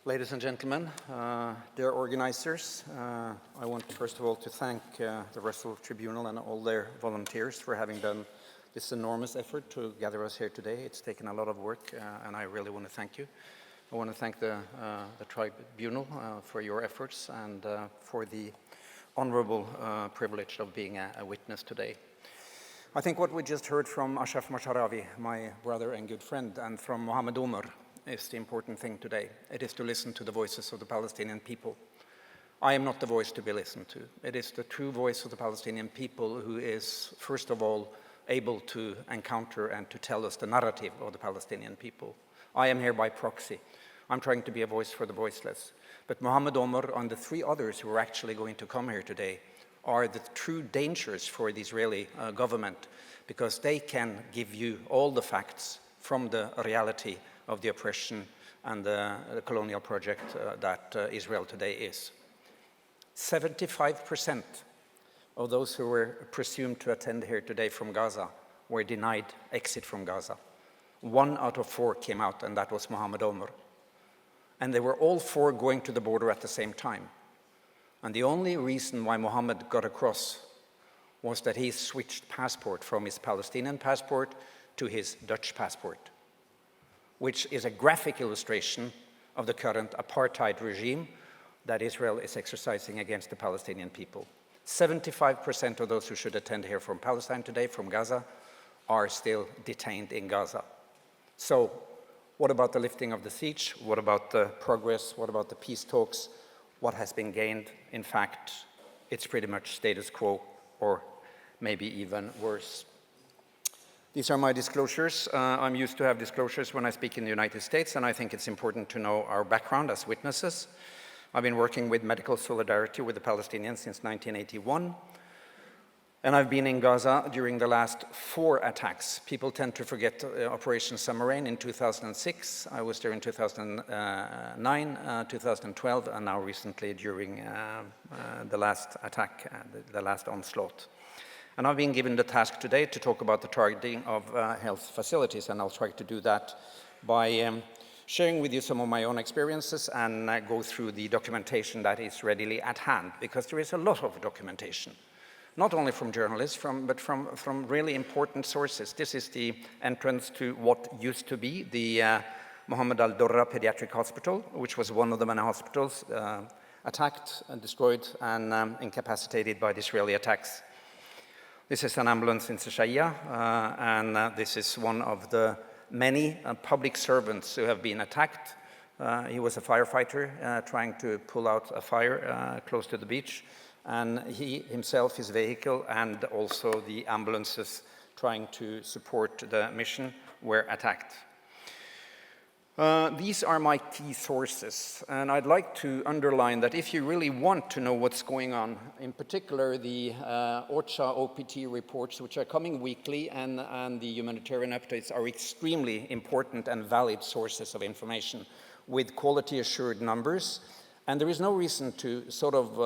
Ladies and gentlemen, dear organizers, I want first of all to thank the Refuting Tribunal and all their volunteers for having done this enormous effort to gather us here today. It's taken a lot of work, and I really want to thank you. I want to thank the Tribunal for your efforts and for the honorable privilege of being a witness today. I think what we just heard from Ashraf Masharawi, my brother and good friend, and from Mohammed Omar is the important thing today. It is to listen to the voices of the Palestinian people. I am not the voice to be listened to. It is the true voice of the Palestinian people who is, first of all, able to encounter and to tell us the narrative of the Palestinian people. I am here by proxy. I'm trying to be a voice for the voiceless. But Mohammed Omar and the three others who are actually going to come here today are the true dangers for the Israeli government, because they can give you all the facts from the reality of the oppression and the colonial project that Israel today is. 75% of those who were presumed to attend here today from Gaza were denied exit from Gaza. 1 out of 4 came out, and that was Mohammed Omar. And they were all 4 going to the border at the same time. And the only reason why Mohammed got across was that he switched passport from his Palestinian passport to his Dutch passport, which is a graphic illustration of the current apartheid regime that Israel is exercising against the Palestinian people. 75% of those who should attend here from Palestine today, from Gaza, are still detained in Gaza. So what about the lifting of the siege? What about the progress? What about the peace talks? What has been gained? In fact, it's pretty much status quo, or maybe even worse. These are my disclosures. I'm used to have disclosures when I speak in the United States, and I think it's important to know our background as witnesses. I've been working with medical solidarity with the Palestinians since 1981, and I've been in Gaza during the last 4 attacks. People tend to forget Operation Summer Rain in 2006. I was there in 2009, 2012, and now recently during the last attack, the last onslaught. And I've been given the task today to talk about the targeting of health facilities, and I'll try to do that by sharing with you some of my own experiences and go through the documentation that is readily at hand, because there is a lot of documentation, not only from journalists, but from really important sources. This is the entrance to what used to be the Mohammed al-Dorra Pediatric Hospital, which was one of the many hospitals attacked and destroyed and incapacitated by the Israeli attacks. This is an ambulance in Shaya, and this is one of the many public servants who have been attacked. He was a firefighter trying to pull out a fire close to the beach, and he himself, his vehicle, and also the ambulances trying to support the mission were attacked. These are my key sources, and I'd like to underline that if you really want to know what's going on, in particular the OCHA OPT reports, which are coming weekly, and the humanitarian updates are extremely important and valid sources of information with quality assured numbers. And there is no reason to sort of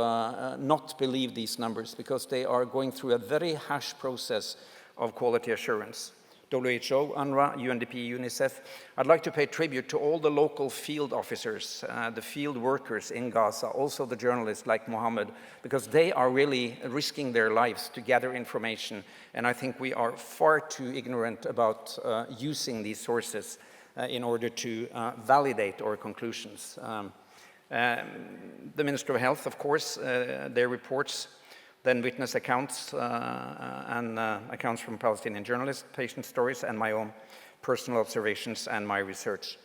not believe these numbers, because they are going through a very harsh process of quality assurance. WHO, UNRWA, UNDP, UNICEF. I'd like to pay tribute to all the local field officers, the field workers in Gaza, also the journalists like Mohammed, because they are really risking their lives to gather information. And I think we are far too ignorant about using these sources in order to validate our conclusions. The Minister of Health, of course, their reports, then witness accounts and accounts from Palestinian journalists, patient stories, and my own personal observations and my research.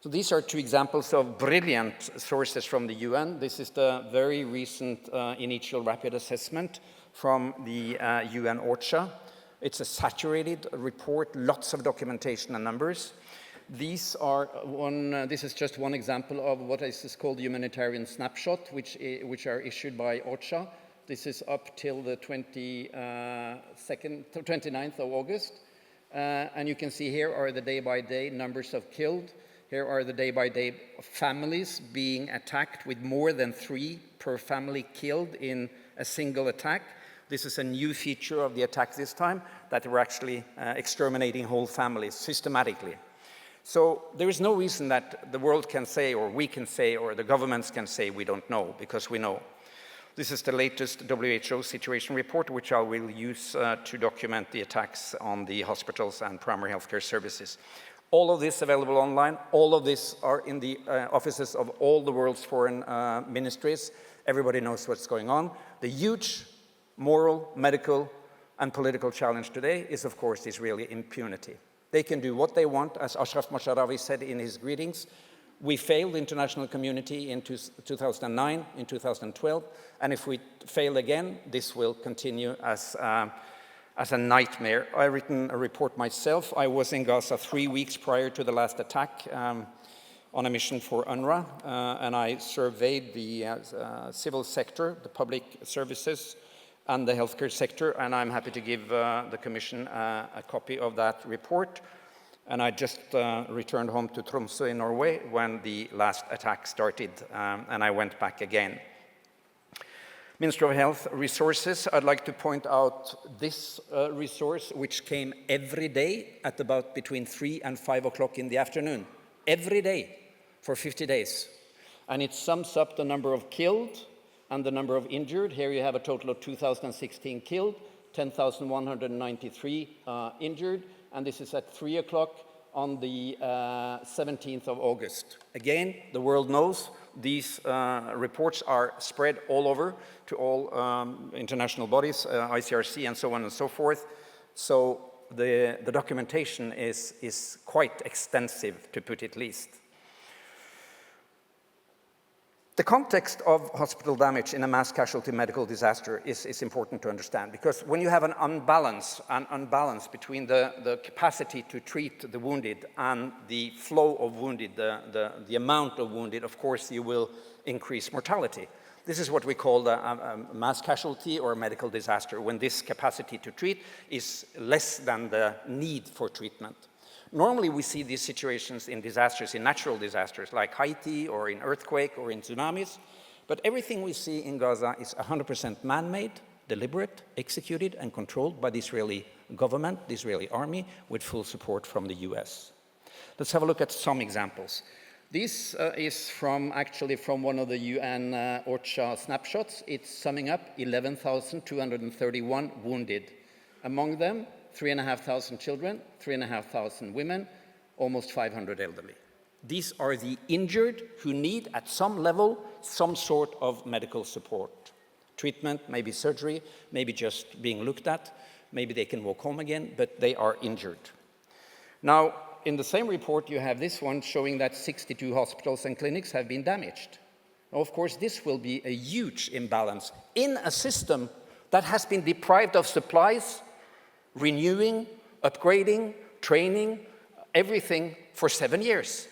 So these are 2 examples of brilliant sources from the UN. This is the very recent initial rapid assessment from the UN OCHA. It's a saturated report, lots of documentation and numbers. These are this is just one example of what is called humanitarian snapshot, which are issued by OCHA. This is up till the 29th of August. And you can see here are the day-by-day numbers of killed. Here are the day-by-day families being attacked, with more than 3 per family killed in a single attack. This is a new feature of the attack this time, that we're actually exterminating whole families systematically. So there is no reason that the world can say, or we can say, or the governments can say we don't know, because we know. This is the latest WHO situation report, which I will use to document the attacks on the hospitals and primary healthcare services. All of this available online. All of this are in the offices of all the world's foreign ministries. Everybody knows what's going on. The huge moral, medical, and political challenge today is, of course, Israeli impunity. They can do what they want, as Ashraf Masharawi said in his greetings. We failed the international community in 2009, in 2012, and if we fail again, this will continue as a nightmare. I've written a report myself. I was in Gaza 3 weeks prior to the last attack on a mission for UNRWA, and I surveyed the civil sector, the public services, and the healthcare sector, and I'm happy to give the Commission a copy of that report. And I just returned home to Tromsø in Norway when the last attack started, and I went back again. Minister of Health resources, I'd like to point out this resource, which came every day at about between 3 and 5 o'clock in the afternoon, every day for 50 days. And it sums up the number of killed and the number of injured. Here you have a total of 2,016 killed, 10,193 injured, and this is at 3 o'clock on the 17th of August. Again, the world knows these reports are spread all over to all international bodies, ICRC and so on and so forth. So the documentation is quite extensive, to put it least. The context of hospital damage in a mass casualty medical disaster is important to understand, because when you have an unbalance between the capacity to treat the wounded and the flow of wounded, the amount of wounded, of course you will increase mortality. This is what we call a mass casualty or a medical disaster, when this capacity to treat is less than the need for treatment. Normally, we see these situations in disasters, in natural disasters, like Haiti or in earthquake or in tsunamis. But everything we see in Gaza is 100% man-made, deliberate, executed, and controlled by the Israeli government, the Israeli army, with full support from the US. Let's have a look at some examples. This is actually from one of the UN OCHA snapshots. It's summing up 11,231 wounded. Among them, 3,500 children, 3,500 women, almost 500 elderly. These are the injured who need, at some level, some sort of medical support. Treatment, maybe surgery, maybe just being looked at, maybe they can walk home again, but they are injured. Now, in the same report, you have this one showing that 62 hospitals and clinics have been damaged. Now, of course, this will be a huge imbalance in a system that has been deprived of supplies, renewing, upgrading, training, everything for 7 years.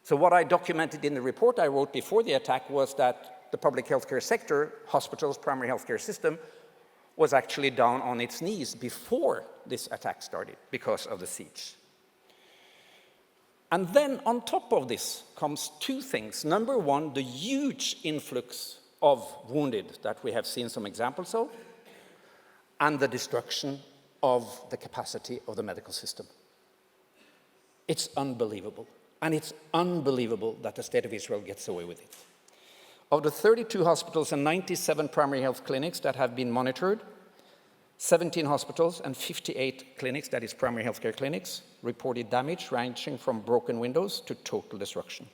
So what I documented in the report I wrote before the attack was that the public healthcare sector, hospitals, primary healthcare system, was actually down on its knees before this attack started because of the siege. And then on top of this comes two things. Number one, the huge influx of wounded that we have seen some examples of, and the destruction of the capacity of the medical system. It's unbelievable. And it's unbelievable that the state of Israel gets away with it. Of the 32 hospitals and 97 primary health clinics that have been monitored, 17 hospitals and 58 clinics, that is primary healthcare clinics, reported damage ranging from broken windows to total destruction.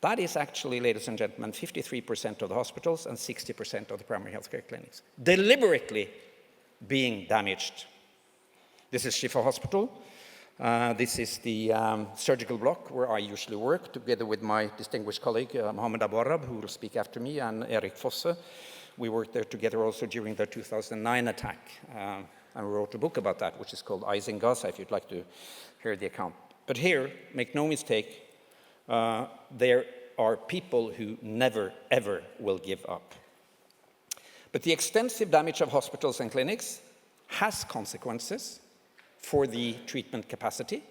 That is actually, ladies and gentlemen, 53% of the hospitals and 60% of the primary healthcare clinics, deliberately being damaged. This is Shifa Hospital. This is the surgical block where I usually work, together with my distinguished colleague, Mohammed Abu Arab, who will speak after me, and Erik Fosse. We worked there together also during the 2009 attack. And we wrote a book about that, which is called Eyes in Gaza, if you'd like to hear the account. But here, make no mistake, there are people who never, ever will give up. But the extensive damage of hospitals and clinics has consequences for the treatment capacity,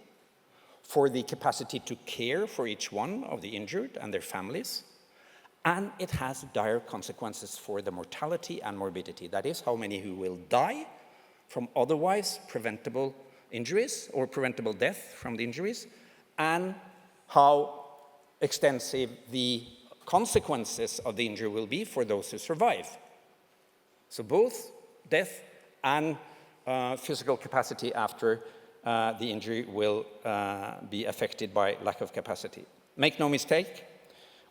for the capacity to care for each one of the injured and their families, and it has dire consequences for the mortality and morbidity. That is, how many who will die from otherwise preventable injuries or preventable death from the injuries, and how extensive the consequences of the injury will be for those who survive. So both death and physical capacity after the injury will be affected by lack of capacity. Make no mistake,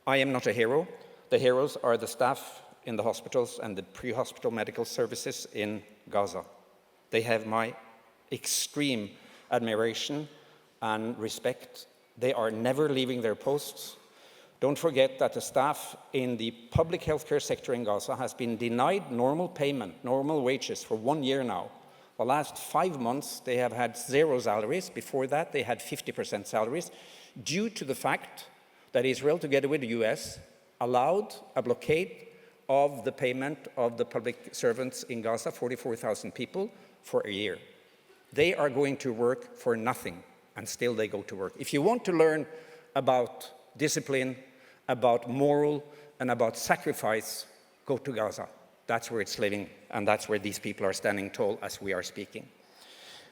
I am not a hero. The heroes are the staff in the hospitals and the pre-hospital medical services in Gaza. They have my extreme admiration and respect. They are never leaving their posts. Don't forget that the staff in the public healthcare sector in Gaza has been denied normal payment, normal wages for 1 year now. The last 5 months, they have had 0 salaries. Before that, they had 50% salaries due to the fact that Israel, together with the US, allowed a blockade of the payment of the public servants in Gaza, 44,000 people, for a year. They are going to work for nothing, and still they go to work. If you want to learn about discipline, about moral, and about sacrifice, go to Gaza. That's where it's living, and that's where these people are standing tall as we are speaking.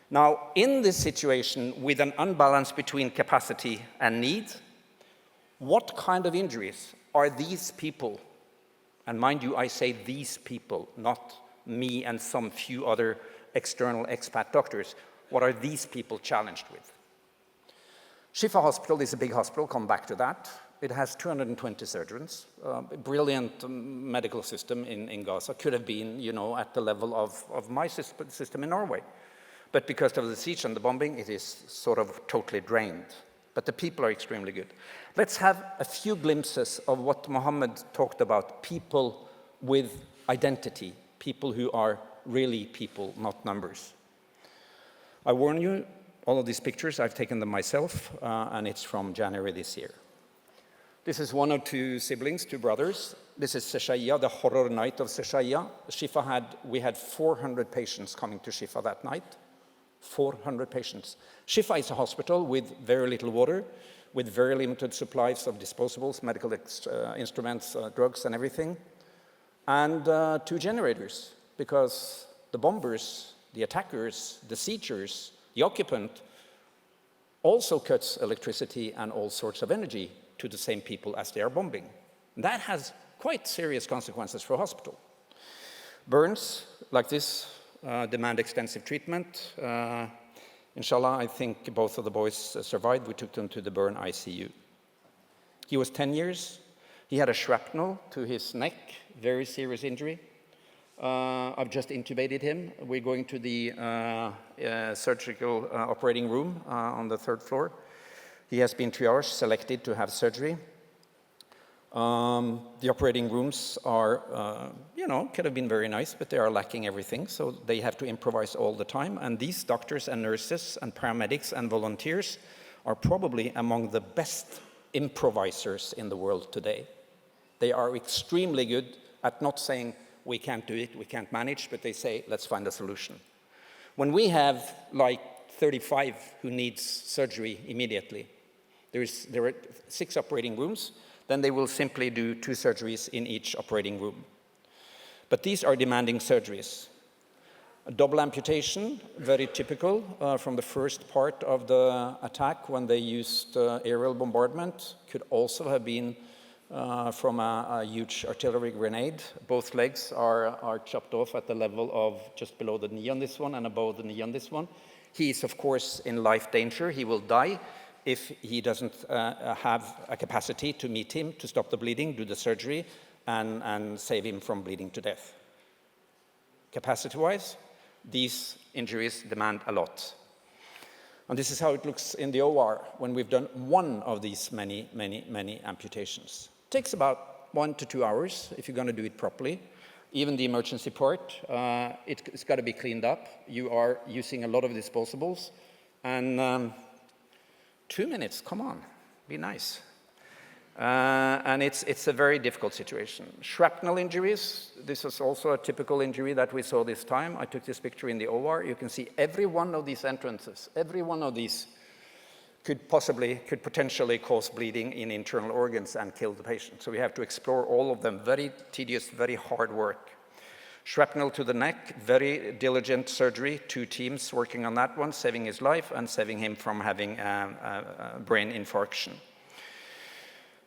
Now, in this situation, with an unbalance between capacity and need, what kind of injuries are these people, and mind you, I say these people, not me and some few other external expat doctors, what are these people challenged with? Shifa Hospital is a big hospital, come back to that. It has 220 surgeons, a brilliant medical system in Gaza. Could have been, at the level of my system in Norway. But because of the siege and the bombing, it is sort of totally drained. But the people are extremely good. Let's have a few glimpses of what Mohammed talked about, people with identity, people who are really people, not numbers. I warn you, all of these pictures, I've taken them myself, and it's from January this year. This is one of 2 siblings, 2 brothers. This is Seshaya, the horror night of Seshaya. We had 400 patients coming to Shifa that night. 400 patients. Shifa is a hospital with very little water, with very limited supplies of disposables, medical instruments, drugs and everything, and 2 generators, because the bombers, the attackers, the siegers, the occupant also cuts electricity and all sorts of energy to the same people as they are bombing. That has quite serious consequences for a hospital. Burns like this demand extensive treatment. Inshallah, I think both of the boys survived. We took them to the burn ICU. He was 10 years. He had a shrapnel to his neck, very serious injury. I've just intubated him. We're going to the surgical operating room on the 3rd floor. He has been triaged, selected to have surgery. The operating rooms are, could have been very nice, but they are lacking everything, so they have to improvise all the time. And these doctors and nurses and paramedics and volunteers are probably among the best improvisers in the world today. They are extremely good at not saying, we can't do it, we can't manage, but they say, let's find a solution. When we have like 35 who needs surgery immediately, there are 6 operating rooms, then they will simply do 2 surgeries in each operating room. But these are demanding surgeries. A double amputation, very typical from the first part of the attack when they used aerial bombardment, could also have been from a huge artillery grenade. Both legs are chopped off at the level of just below the knee on this one and above the knee on this one. He is, of course, in life danger. He will die if he doesn't have a capacity to meet him, to stop the bleeding, do the surgery, and save him from bleeding to death. Capacity-wise, these injuries demand a lot. And this is how it looks in the OR when we've done one of these many, many, many amputations. It takes about 1 to 2 hours if you're going to do it properly. Even the emergency part, it's got to be cleaned up. You are using a lot of disposables. And 2 minutes, come on, be nice. And it's a very difficult situation. Shrapnel injuries, this is also a typical injury that we saw this time. I took this picture in the OR. You can see every one of these entrances, every one of these could potentially cause bleeding in internal organs and kill the patient. So we have to explore all of them. Very tedious, very hard work. Shrapnel to the neck, very diligent surgery, 2 teams working on that one, saving his life and saving him from having a brain infarction.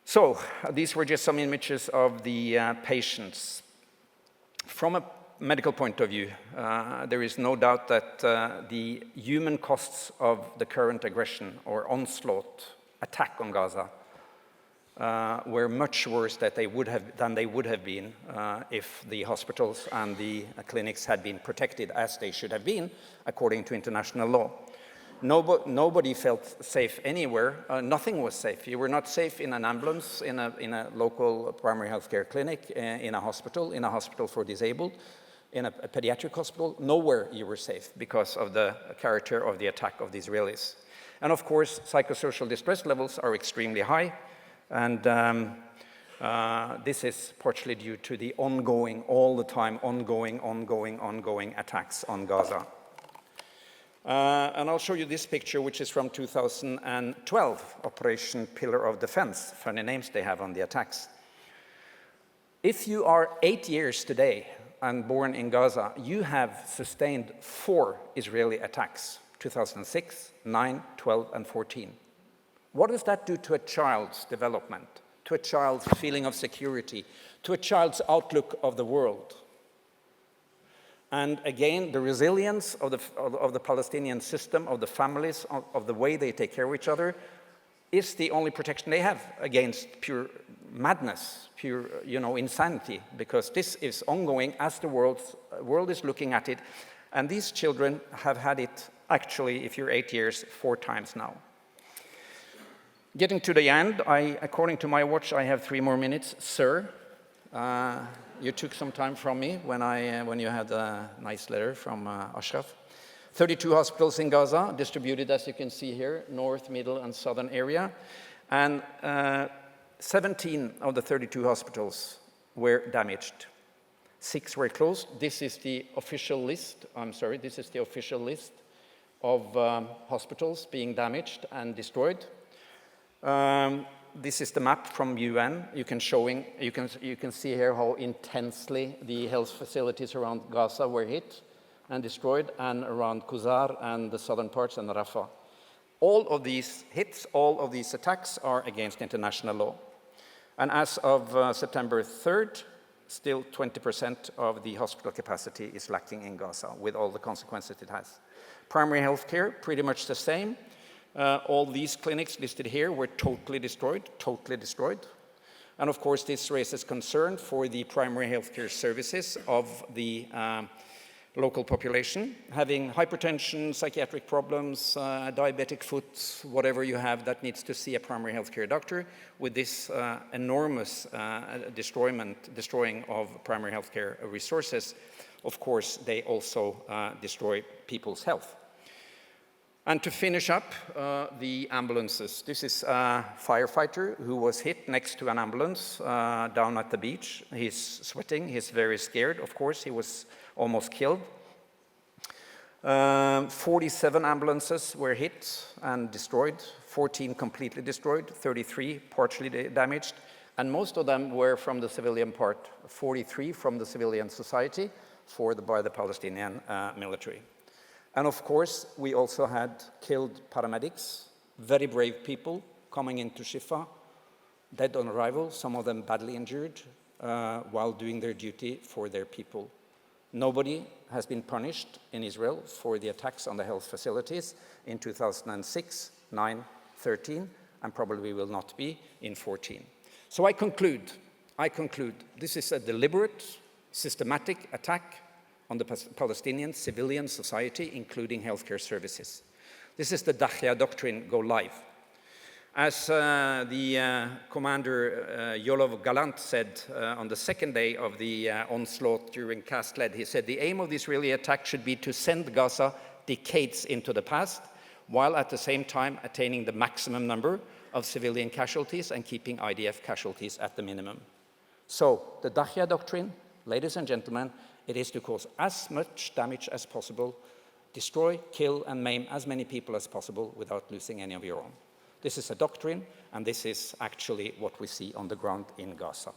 So these were just some images of the patients. From a medical point of view, there is no doubt that the human costs of the current aggression or onslaught, attack on Gaza, were much worse than they would have been if the hospitals and the clinics had been protected as they should have been, according to international law. Nobody felt safe anywhere. Nothing was safe. You were not safe in an ambulance, in a local primary healthcare clinic, in a hospital for disabled, in a pediatric hospital. Nowhere you were safe because of the character of the attack of the Israelis. And of course, psychosocial distress levels are extremely high. And this is partially due to the ongoing, all the time, ongoing attacks on Gaza. And I'll show you this picture, which is from 2012, Operation Pillar of Defense. Funny names they have on the attacks. If you are 8 years today and born in Gaza, you have sustained 4 Israeli attacks, 2006, 9, 12, and 14. What does that do to a child's development, to a child's feeling of security, to a child's outlook of the world? And again, the resilience of the Palestinian system, of the families, of the way they take care of each other, is the only protection they have against pure madness, pure, insanity, because this is ongoing as the world is looking at it. And these children have had it, actually, if you're 8 years, 4 times now. Getting to the end, according to my watch, I have 3 more minutes. Sir, you took some time from me when you had a nice letter from Ashraf. 32 hospitals in Gaza, distributed, as you can see here, north, middle, and southern area. And 17 of the 32 hospitals were damaged. 6 were closed. This is the official list. This is the official list of hospitals being damaged and destroyed. This is the map from UN. You can see here how intensely the health facilities around Gaza were hit and destroyed, and around Qusar and the southern parts and Rafah. All of these hits, all of these attacks are against international law. And as of September 3rd, still 20% of the hospital capacity is lacking in Gaza, with all the consequences it has. Primary health care, pretty much the same. All these clinics listed here were totally destroyed. And of course, this raises concern for the primary healthcare services of the local population, having hypertension, psychiatric problems, diabetic foot, whatever you have that needs to see a primary healthcare doctor. With this enormous destroying of primary healthcare resources, of course, they also destroy people's health. And to finish up, the ambulances. This is a firefighter who was hit next to an ambulance down at the beach. He's sweating, he's very scared, of course, he was almost killed. 47 ambulances were hit and destroyed, 14 completely destroyed, 33 partially damaged, and most of them were from the civilian part, 43 from the civilian society by the Palestinian military. And of course, we also had killed paramedics, very brave people coming into Shifa, dead on arrival, some of them badly injured, while doing their duty for their people. Nobody has been punished in Israel for the attacks on the health facilities in 2006, 9, 13, and probably will not be in 14. So I conclude, this is a deliberate, systematic attack on the Palestinian civilian society, including healthcare services. This is the doctrine go live. As the commander Yoav Gallant said on the second day of the onslaught during Cast Lead, he said, the aim of the Israeli attack should be to send Gaza decades into the past, while at the same time attaining the maximum number of civilian casualties and keeping IDF casualties at the minimum. So the Dahya doctrine, ladies and gentlemen, it is to cause as much damage as possible, destroy, kill, and maim as many people as possible without losing any of your own. This is a doctrine, and this is actually what we see on the ground in Gaza.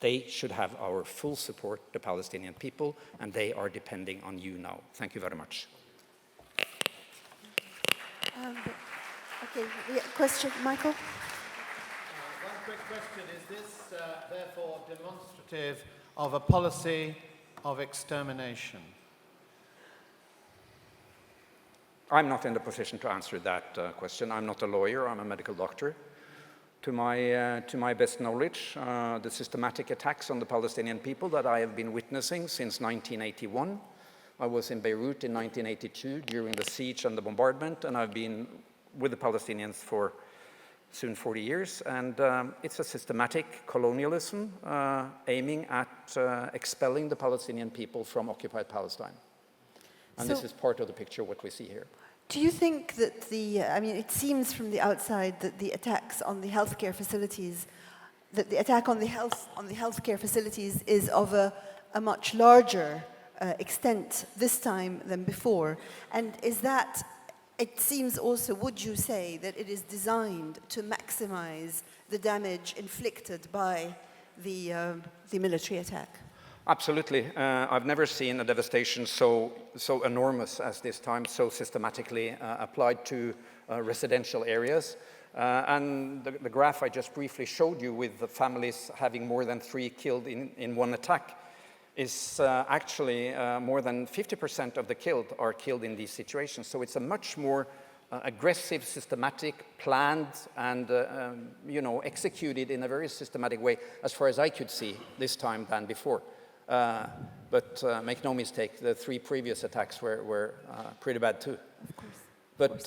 They should have our full support, the Palestinian people, and they are depending on you now. Thank you very much. Okay, question, Michael? One quick question. Is this therefore demonstrative of a policy of extermination? I'm not in the position to answer that question. I'm not a lawyer, I'm a medical doctor. To my best knowledge, the systematic attacks on the Palestinian people that I have been witnessing since 1981. I was in Beirut in 1982 during the siege and the bombardment, and I've been with the Palestinians for soon 40 years. And it's a systematic colonialism aiming at expelling the Palestinian people from occupied Palestine. And this is part of the picture, what we see here. Do you think that it seems from the outside that the attacks on the healthcare facilities, that the attack on the healthcare facilities is of a much larger extent this time than before? And is that, it seems also, would you say that it is designed to maximize the damage inflicted by the military attack? Absolutely. I've never seen a devastation so enormous as this time, so systematically applied to residential areas. And the graph I just briefly showed you with the families having more than 3 killed in one attack is actually more than 50% of the killed are killed in these situations. So it's a much more aggressive, systematic, planned, and executed in a very systematic way, as far as I could see this time than before. But make no mistake, the 3 previous attacks were pretty bad too. Of course. But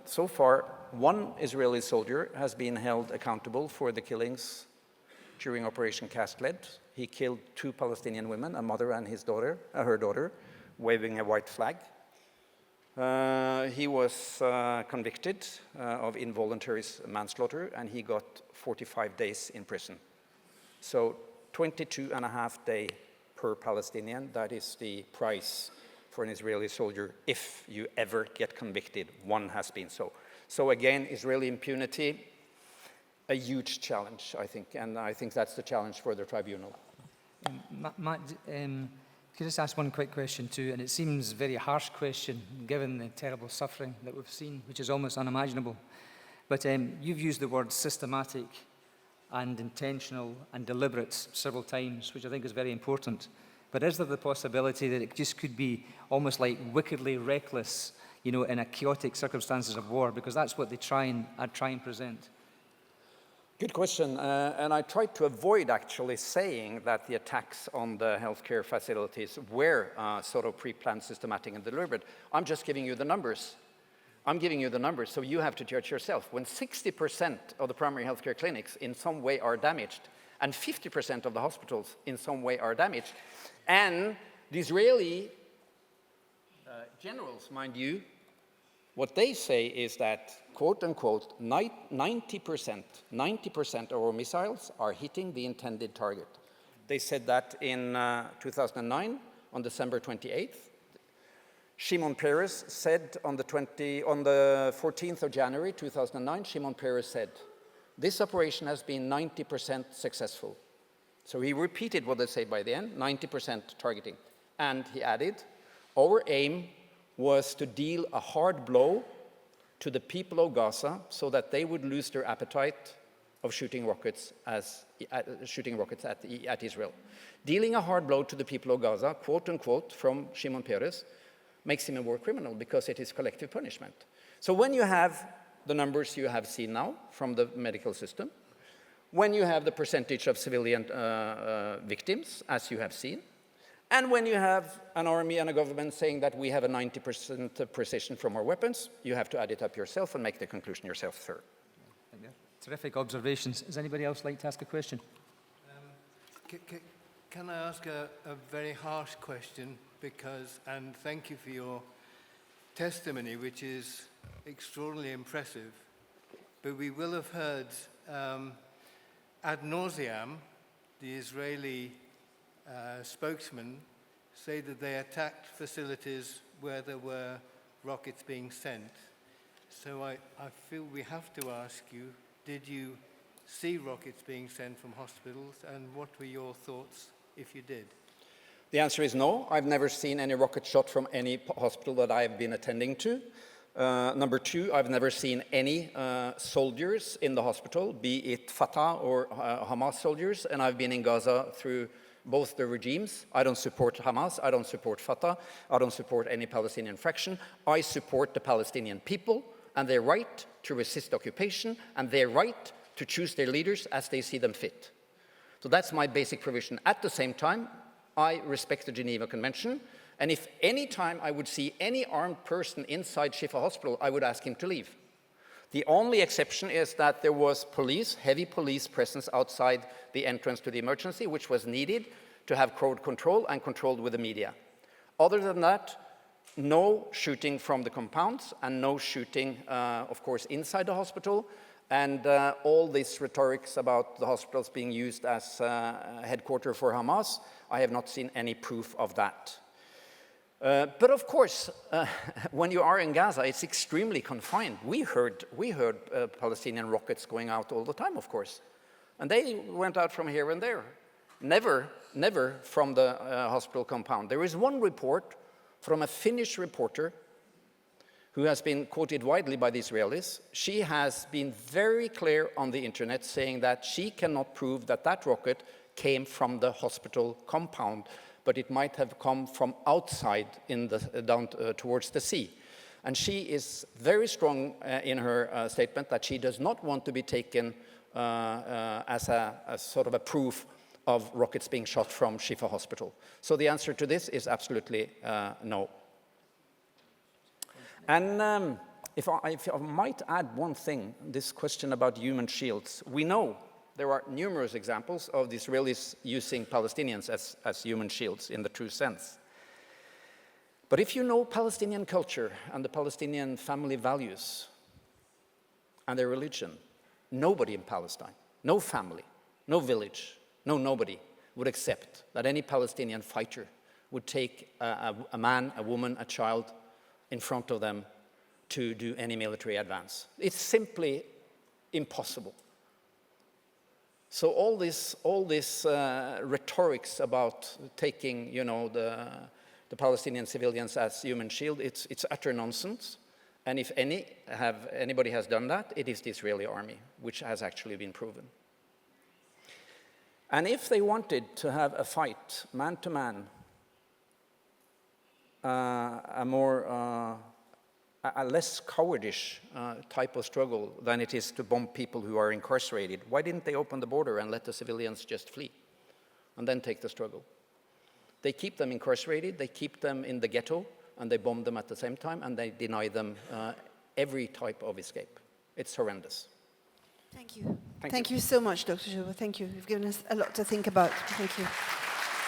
so far, 1 Israeli soldier has been held accountable for the killings during Operation Cast Lead. He killed 2 Palestinian women, a mother and her daughter, waving a white flag. He was convicted of involuntary manslaughter, and he got 45 days in prison. So 22.5 days per Palestinian. That is the price for an Israeli soldier if you ever get convicted. 1 has been so. So again, Israeli impunity, a huge challenge, I think, and I think that's the challenge for the tribunal. Matt, could I just ask one quick question too? And it seems a very harsh question, given the terrible suffering that we've seen, which is almost unimaginable. But you've used the word systematic and intentional and deliberate several times, which I think is very important. But is there the possibility that it just could be almost like wickedly reckless, in a chaotic circumstances of war? Because that's what they try and present. Good question, and I tried to avoid actually saying that the attacks on the healthcare facilities were sort of pre-planned, systematic, and deliberate. I'm just giving you the numbers. I'm giving you the numbers, so you have to judge yourself. When 60% of the primary healthcare clinics in some way are damaged, and 50% of the hospitals in some way are damaged, and the Israeli generals, mind you, what they say is that, quote unquote, 90% of our missiles are hitting the intended target. They said that in 2009, on December 28th. Shimon Peres said on the 14th of January 2009, Shimon Peres said, this operation has been 90% successful. So he repeated what they said by the end, 90% targeting. And he added, our aim was to deal a hard blow to the people of Gaza so that they would lose their appetite of shooting rockets at Israel. Dealing a hard blow to the people of Gaza, quote unquote, from Shimon Peres, makes him a war criminal because it is collective punishment. So when you have the numbers you have seen now from the medical system, when you have the percentage of civilian victims, as you have seen, and when you have an army and a government saying that we have a 90% precision from our weapons, you have to add it up yourself and make the conclusion yourself, sir. Terrific observations. Does anybody else like to ask a question? Can I ask a very harsh question? And thank you for your testimony, which is extraordinarily impressive. But we will have heard ad nauseam the Israeli spokesman say that they attacked facilities where there were rockets being sent. So I feel we have to ask you, did you see rockets being sent from hospitals, and what were your thoughts if you did? The answer is no. I've never seen any rocket shot from any hospital that I've been attending to. Number two, I've never seen any soldiers in the hospital, be it Fatah or Hamas soldiers, and I've been in Gaza through both the regimes. I don't support Hamas, I don't support Fatah, I don't support any Palestinian faction. I support the Palestinian people and their right to resist occupation and their right to choose their leaders as they see them fit. So that's my basic provision. At the same time, I respect the Geneva Convention, and if any time I would see any armed person inside Shifa Hospital, I would ask him to leave. The only exception is that there was police, heavy police presence outside the entrance to the emergency, which was needed to have crowd control and controlled with the media. Other than that, no shooting from the compounds and no shooting, of course, inside the hospital. And all this rhetorics about the hospitals being used as headquarters for Hamas, I have not seen any proof of that. But of course, when you are in Gaza, it's extremely confined. We heard Palestinian rockets going out all the time, of course. And they went out from here and there. Never from the hospital compound. There is one report from a Finnish reporter who has been quoted widely by the Israelis. She has been very clear on the internet saying that she cannot prove that that rocket came from the hospital compound, but it might have come from outside down towards the sea. And she is very strong in her statement that she does not want to be taken as a sort of a proof of rockets being shot from Shifa Hospital. So the answer to this is absolutely no. And if I might add one thing, this question about human shields. We know there are numerous examples of the Israelis using Palestinians as human shields in the true sense. But if you know Palestinian culture and the Palestinian family values and their religion, nobody in Palestine, no family, no village, nobody would accept that any Palestinian fighter would take a man, a woman, a child in front of them to do any military advance. It's simply impossible. So all this rhetorics about taking, the Palestinian civilians as human shield, it's utter nonsense. And if anybody has done that, it is the Israeli army, which has actually been proven. And if they wanted to have a fight, man to man, a less cowardish type of struggle than it is to bomb people who are incarcerated, why didn't they open the border and let the civilians just flee and then take the struggle? They keep them incarcerated, they keep them in the ghetto, and they bomb them at the same time, and they deny them every type of escape. It's horrendous. Thank you. Thank you so much, Dr. Gilbert. Thank you. You've given us a lot to think about. Thank you.